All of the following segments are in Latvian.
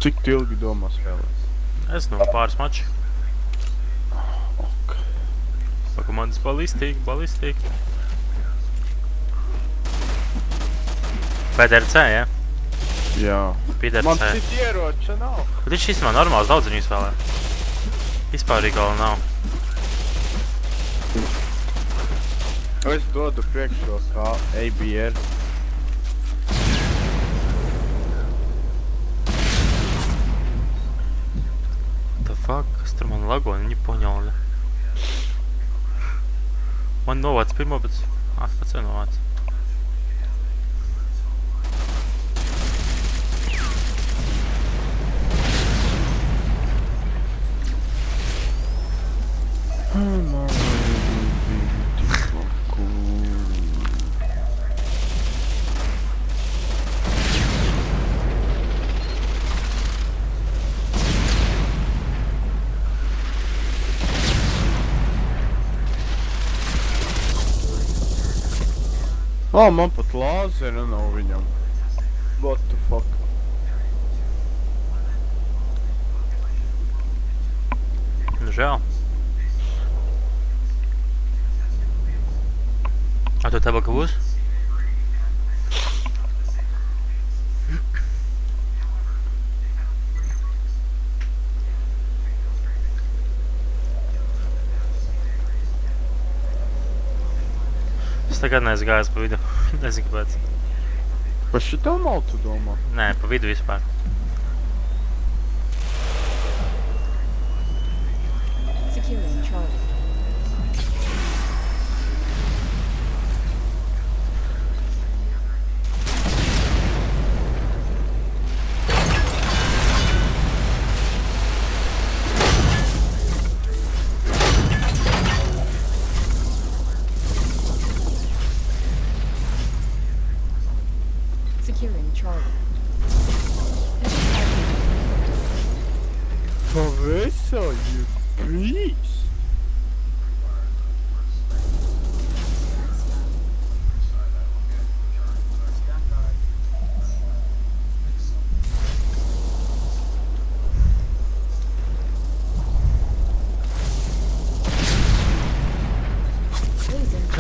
Cik tu ilgi domā spēlēt? Es pāris mači. Ok. Komandas balistīgi. PDRC, ja? Jā. PDRC. Man citi ieroča nav. Bet viņš īstenībā normāls daudziņu spēlē. Vispār Rīgala nav. Es dodu priekšroku kā ABR. Fuck, kas tur man lago, viņi poņauļa. Man novāc pirmo, bet... pats jau novāc. Man pat lāzera nav viņam. What the fuck? Žēl. A tu tabaka būs? Es tagad neesmu gājis pa vidu. Nezinu, kāpēc. Pa šitā malu tu domā? Nē, pa vidu vispār. Securing Charlie. Securing Charlie. Pavisam, you beast!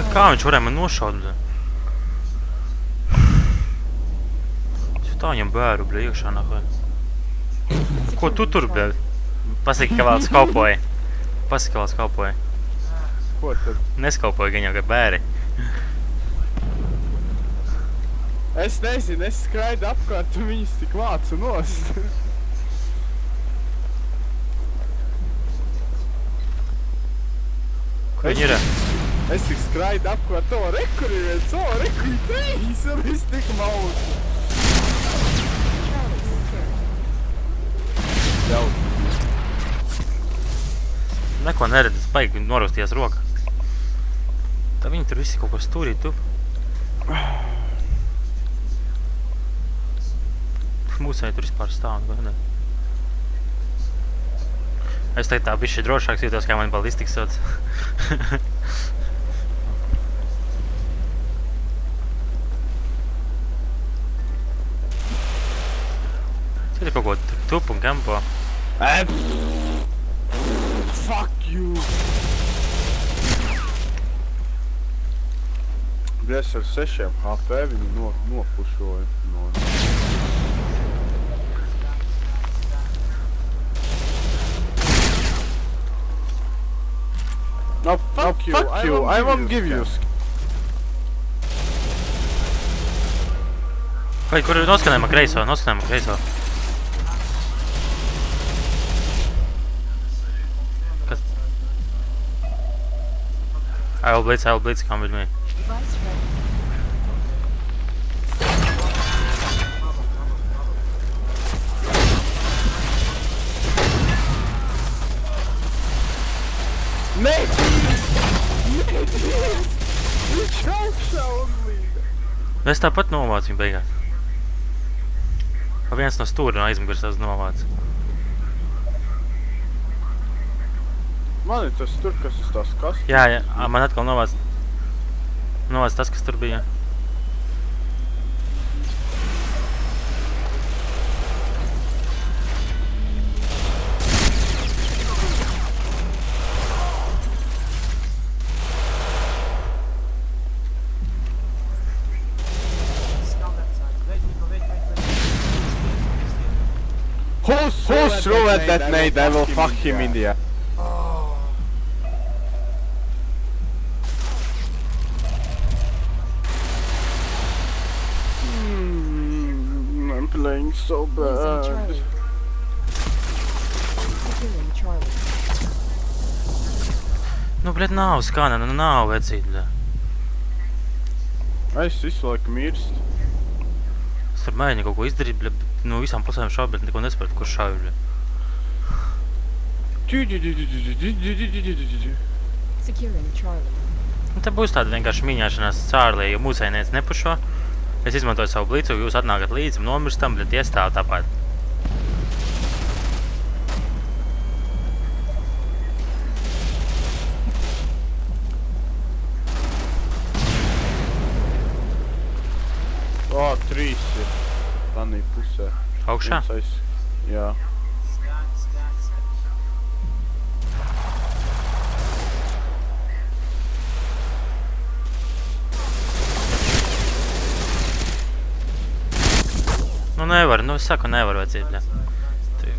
Kā viņš varēja man nošaut? Tā viņam bēru, bļa, iekšā nahoj. Ko tu tur, bļa? Pasaki, ka vēl skaupoji. Ko tad? Neskaupoji gan jau, ka bēri. Es nezinu, es skraidu apkārt un viņus tik vācu nost. Ko viņi ir? Es tik skraidu apkārt, rekur ir viens, rekur ir trīs, un es tik mautu. Jaut. Neko neredz, baigi noraustījās roka. Tā viņi tur visi kaut ko stūrī tup. Mūsēji tur vispār stāv, ne? Es teikt tā bišķi drošāks jūtos, kā man balistiks sauc. Tur ir kaut ko tup un kampo. Fuck you! Bļas ar 6 HP viņu nopušoja. No, fuck you, I won't give you. Vai, kur noskanējumā kreiso? Kas? I will blitz, come with me. Device ready. Viņš augšā uzlīda. Es tāpat novācu viņu beigās. Pa viens no stūra no aizmugurs tas novācu. Man ir tas tur, kas uz tās kastes. Jā, man atkal novāc tas, kas tur bija. Who threw at that nade? I will fuck him in the ass. I'm playing so Losing bad. Charlie. Securing Charlie. Nu, bļet, nav skana, nu nav vecīt, bļet. Es visu laiku mirstu. Es tur mēģinu kaut ko izdarīt, bļet, no visām pusēm šauju, bet neko nesapratu, kur šauju, bļet. Securing Charlie. Nu, te būs tāda vienkārši mīņāšanās cārlī, jo mūsēniec nepušo. Es izmantoju savu blicu, jūs atnākat līdzi, nomirstam, bļet, iestāv tāpat. O, 3 ir. Tanī pusē. Augšā? Viens aiz... Jā. Nu nevar, nu es saku nevar vecīt, bļet.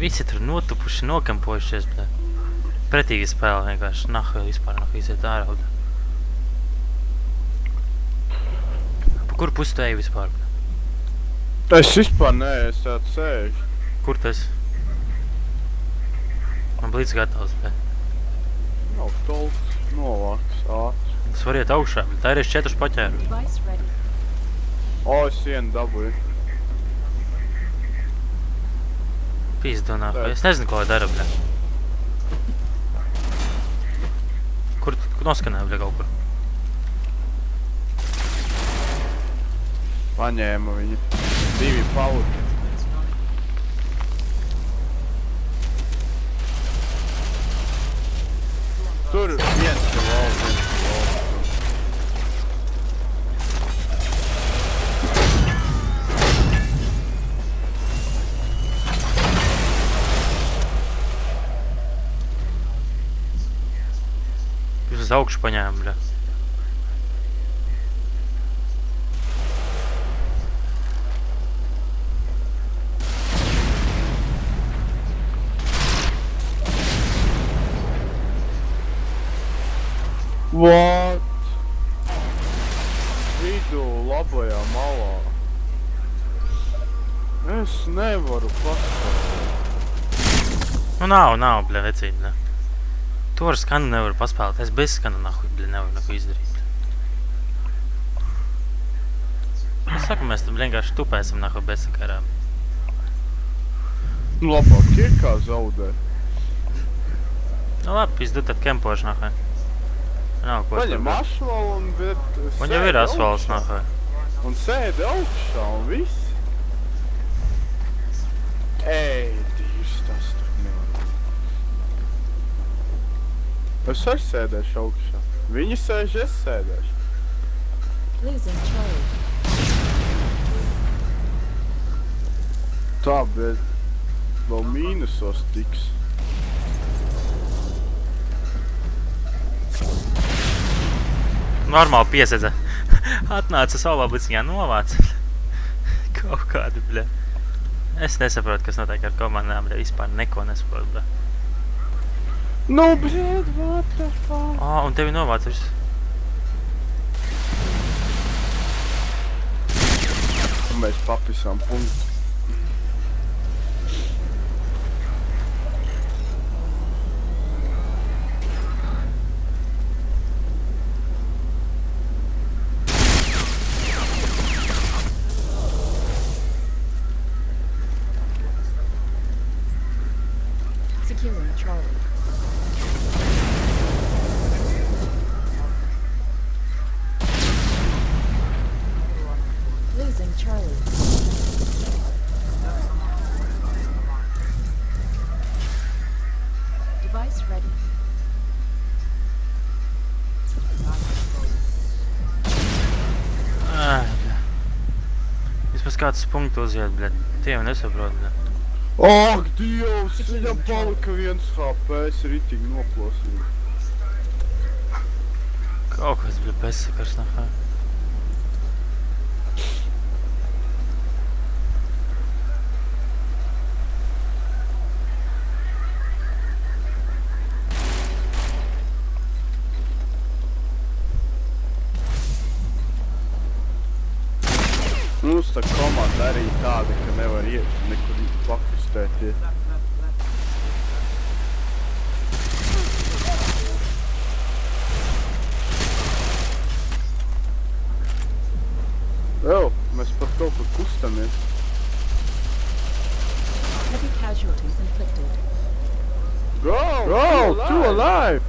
Visi tur notupuši, nokempojušies, bļet. Pretīgi spēle vienkārši, nahu vispār, nahu iziet ārā, bļet. Pa kur pusi tu eji vispār, bļet? Es vispār nē, es tādu sēžu. Kur tas? Man blīdz gatavs, bļet. Nav tolks, novāks, ātrs. Tas var iet augšā, bļet. Tā ir 4 paķēru. Device ready. O, es vienu dabūju. Pīzdu nāku. Es nezinu, ko lai dara, bļet. Kur noskanēja, bļet, kaut kur? Paņēma viņu. 2 paudi. Tur viens ir vēl, viens ir vēl. Jūs uz augšu paņēma, bļet. What? Vidū, labajā malā. Es nevaru paspēt. Nu nav, bļet, vecīt, bļet. To ar skanu nevaru paspēlēt. Es bez skanu, nahu, bļet, nevaru neko izdarīt. Es saku, mēs tam vienkārši tupēsim, nahu, bez sakarām. Nu labāk ir kā zaudēt. Nu labi, pizdu tad kempošu, nahu. Nav ko Paņem asfaltu un Man jau ir asfalts, nahu. Un sēdi augšā un viss. Ej, Dievs, tas tur nevar. Es arī sēdēšu augšā. Viņi sēž, es sēdēšu. Losing Charlie. Tā, bet vēl mīnusos tiks. Normāli piesedza. Atnāca savā bliciņā novāca. Kaut kādi, bļet. Es nesaprotu, kas notiek ar komandām, bļet. Vispār neko nesaprotu, bļet. Nu, bļed, what the fuck? Un tevi novāca viss. Un mēs papisām punktu. Securing Charlie. Losing Charlie. Device ready. Vismaz kāds punktu uziet, bļet. Tie jau nesaprot, bļet. Ak, Dievs, viņam palika 1 HP, es ritīgi noplosīju. Kaut kas, bļet, bezsakars, nahu. Mums tā komanda arī tāda, ka nevar iet nekur pakustēties. Mēs par kaut kur kustamies. Heavy casualties inflicted. Go! Two alive!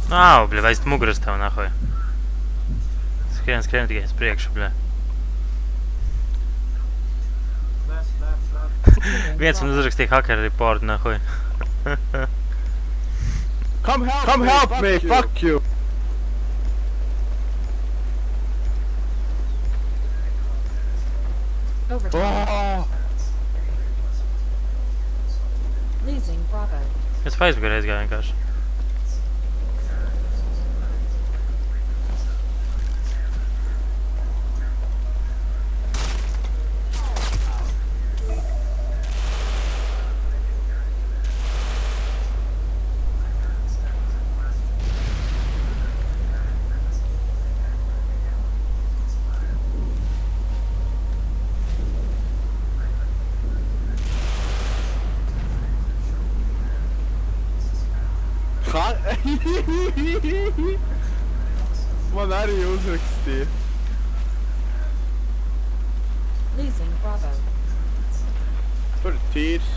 Ау, бля, aizt muguras tev, nahoj. Skrien tikai uz priekšu, bля. Viens man uzrakstīja hacker report, nahoj. Come help me, fuck you! Overtime. Oh! Losing Bravo. Es Facebookā reiz gāju vienkārši. Man arī uzrakstīja. Losing Bravo. Tur ir tīrs.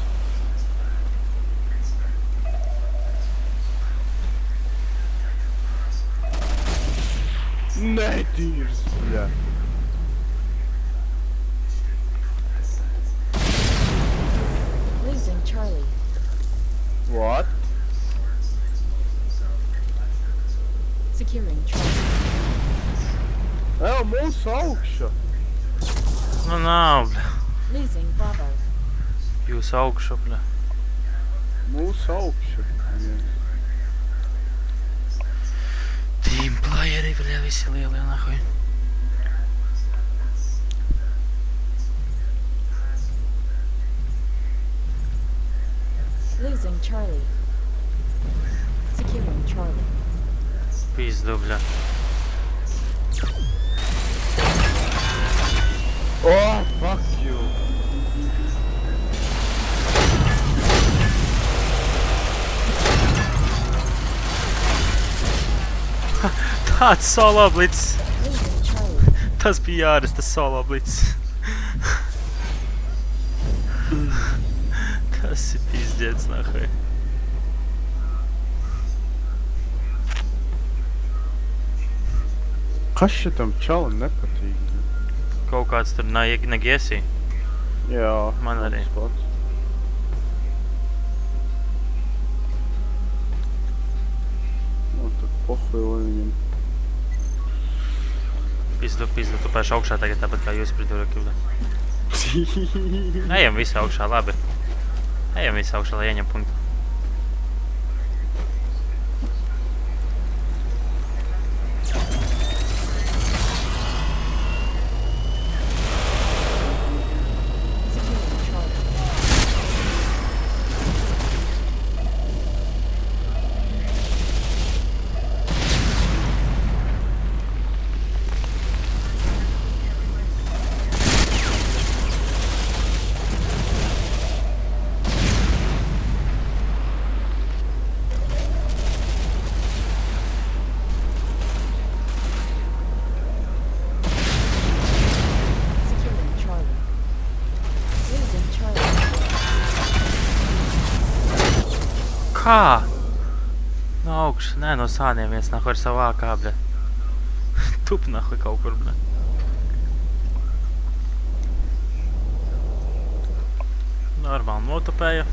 Nē, tīrs, bļa. Losing Charlie. What? Securing Charlie. Mūsu augša. Nu nav, bļa. Losing Bravo. Jūs augšu, bļa. Mūsu augša. Team playeri, bļa, visi lielie, nahoj. Losing Charlie. Securing Charlie. Pizdu, bļa. Oh, fuck you. Tāds solo blitz. Losing Charlie. Tas bija Jāris, tas solo blitz. Tas ir pizdiets, nahoj. Kas šitam čalam nepatīk? Kaut kāds tur negiesī. Jā, Man arī. Pats. Nu, tad pohuj viņam. Pizdu, tu pēš augšā tagad tāpat kā jūs priduraki, bļa. Ejam visi augšā, labi. Ejam visi augšā, lai ieņem punktu. Securing Charlie. Securing Charlie. Losing Charlie. Kā? No augšas, nē, no sāniem viens nahoj ar savu ākā, bļa. Tup nahoj kaut kur, bļa. Normāli notupēja.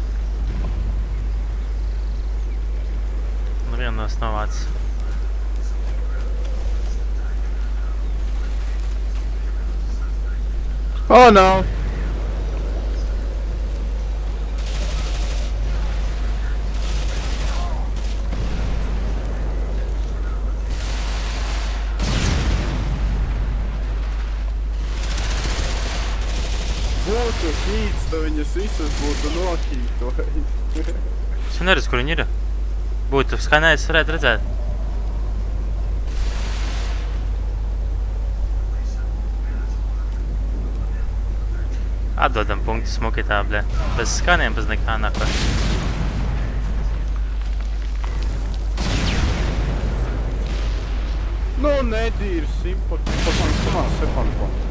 Nu vienos novācis. Oh, no! Būtu hīts, tad viņas visas būtu nohītojis. Es neredzu, kur viņi ir. Būtu skanējis, varētu redzēt. Atdodam punktu smuki tā, bļa. Bez skaniem, bez nekā naka. Nu, nedīri simpoti. Come on, second point.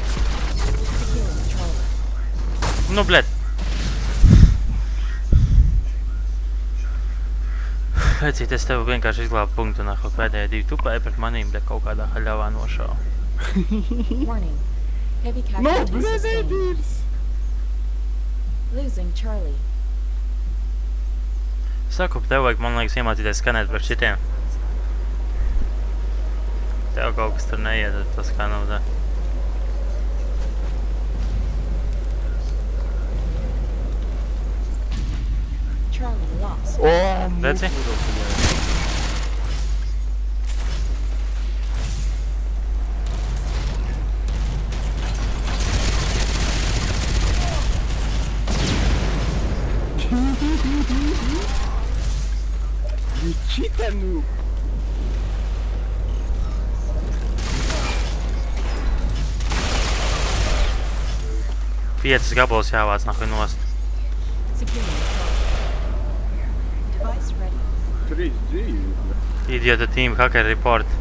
Securing Charlie. Nu, bļet. Vecīt, es tev vienkārši izglābu punktu, nahu, pēdējie 2 tupēji pret manīm, bļa, kaut kādā haļavā nošāvu. Warning. Heavy Nu, casualties bļa, sustained. nedīris. Losing Charlie. Saku, tev vajag, man liekas, iemācīties skanēt par šitiem. Tev kaut kas tur neiet, tas kā nav tā. Charlie lost. O, Redzi? mukuru, bļa. You cheater noob. Piecas gabalas jāvāc, nahu, nost. Securing Charlie. Device ready. 3 dzīvi, bļa. Idiota team hacker report.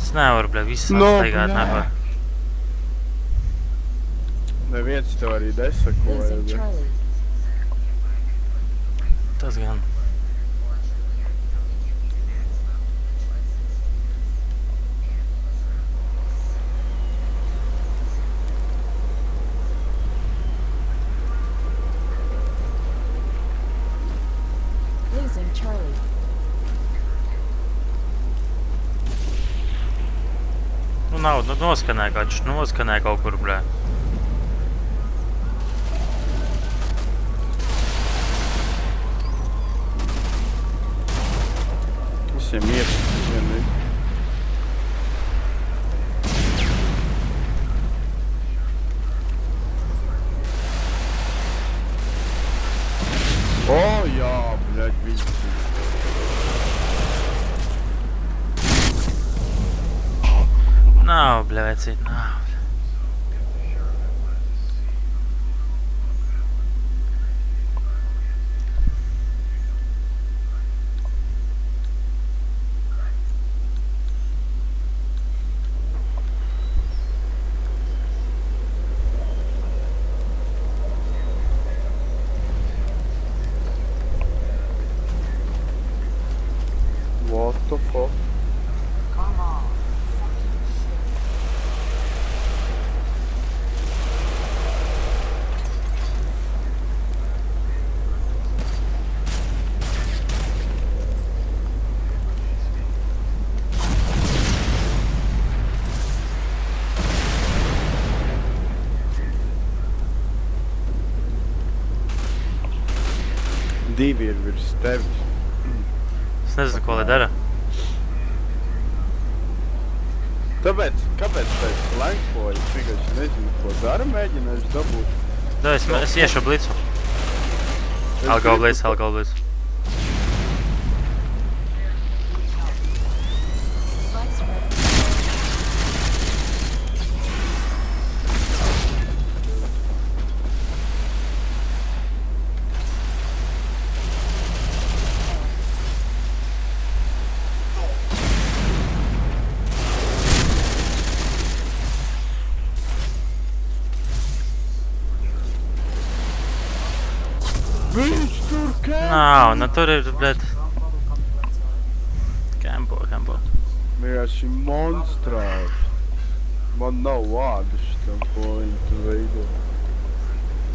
Es nevaru, bļa, viss No, atstaigāt, bļa. nahu. Neviens tev arī nesakoja, Losing bļa. Charlie. Tas gan. Losing Charlie. Nu nav, nu noskanē kāds, noskanē kaut kur, bļa. Visiem iet, visiem ir. O, jā, bļaļ, visi. Nav, bļa, vecīt, nav. What the fuck? Divi ir virs tevis. Es nezinu, ko lai dara. Tāpēc, kāpēc pēc flankpoja? Es vienkārši nezinu, ko dara, mēģināšu dabūt. Da, es iešu blicu. Es I'll go gribu- blitz, I'll go blitz. Device ready. Viņš tur kēm! Nav, nu tur ir, bļet. Kambo. Vienkārši monstrāls. Man nav vārdu šitam, ko viņi tur veido.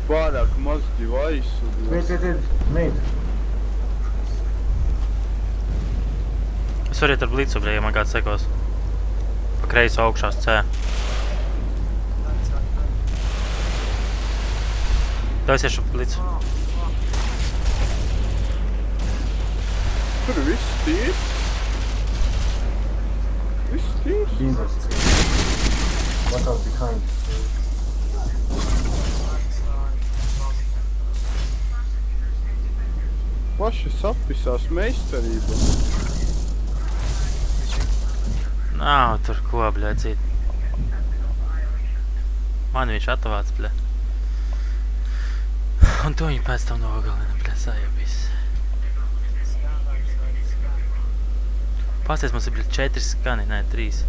Pārāk maz device. Mate. Es varu iet ar blicu, bļa, ja man kāds sekos. Pa kreiso augšās C. Tu esi šo līdz. Tur viss tīrs. Viss tīrs. Jesus. Watch out behind. Plaši sapisās meistarība. Nav tur ko, bļēcīt. Man viņš atavāc, bļē. Un to viņi pēc tam nogalina, bļē, sajabīs. Pasties, mums ir, bļē, 4 skani, nē, 3.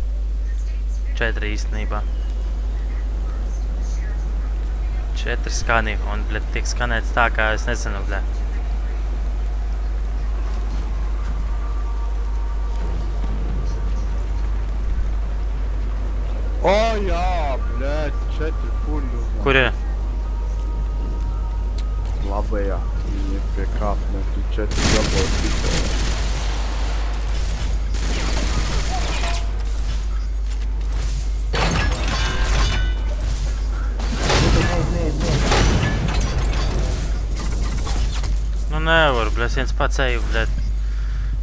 4 īstenībā. 4 skani, un, bļē, tiek skanēts tā, kā es nezinu, bļē. O, jā, bļēt, 4 fuļu. Kur ir? Labajā. Viņi ir pie kāpnē, tur 4 gabals tikai. Nu nevaru, bļē, es viens pats eju, bļē,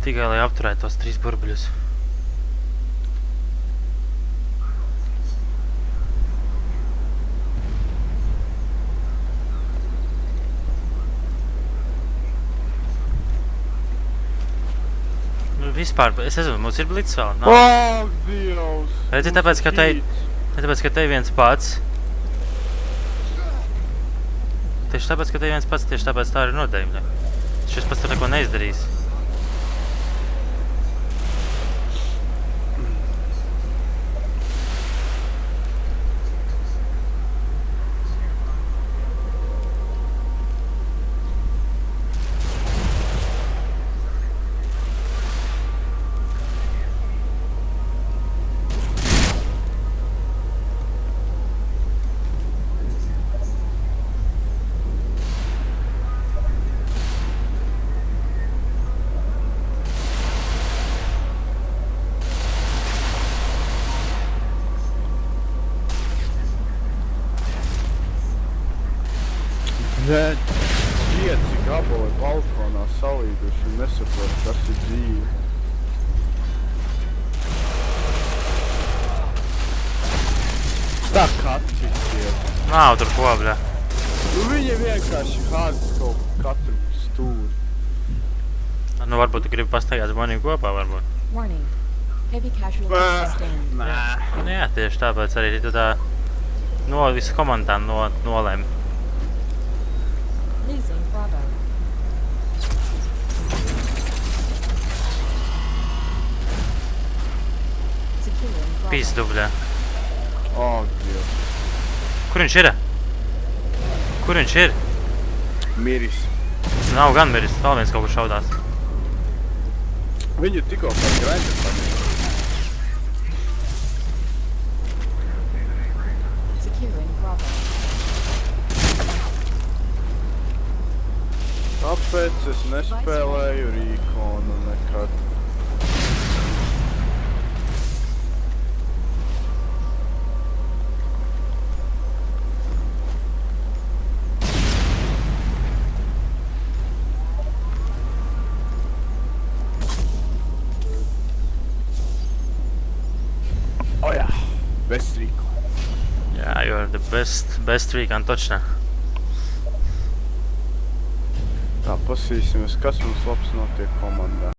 tikai lai apturētu tos 3 burbuļus. Vispār, es nezinu, mums ir blitz vēl, nav. Ak, Dievs! Redzi, tāpēc, ka te viens pats. Tieši tāpēc, ka te viens pats, tieši tāpēc tā ir nodējuma. Šis pats tur neko neizdarīs. Bļēt, 5 gabali balkonā salīduši un nesaprot, kas ir dzīve. Tā katrs ir. Nav tur ko, bļā. Nu viņi vienkārši hārds kaut katru stūri. Nu varbūt tu gribi pastaigāt ar maniem kopā, varbūt. Warning. Heavy casualties sustained. Nē. Nu jā, tieši tāpēc arī tu tā visu komandā nolēm. Losing Bravo. Securing Bravo. Pīstu, bļā. Ak, Dievs. Kur viņš ir? Kur viņš ir? Miris. Nav gan miris, vēl viens kaut kur šaudās. Viņu tikko par grēņu paņēma. Securing Bravo. Tāpēc es nespēlēju Rīkonu nekad. O jā, bez Rīkonu. Yeah, you're the best Rīkan točnā. Tā, pasīsimies, kas mums labs notiek komandā.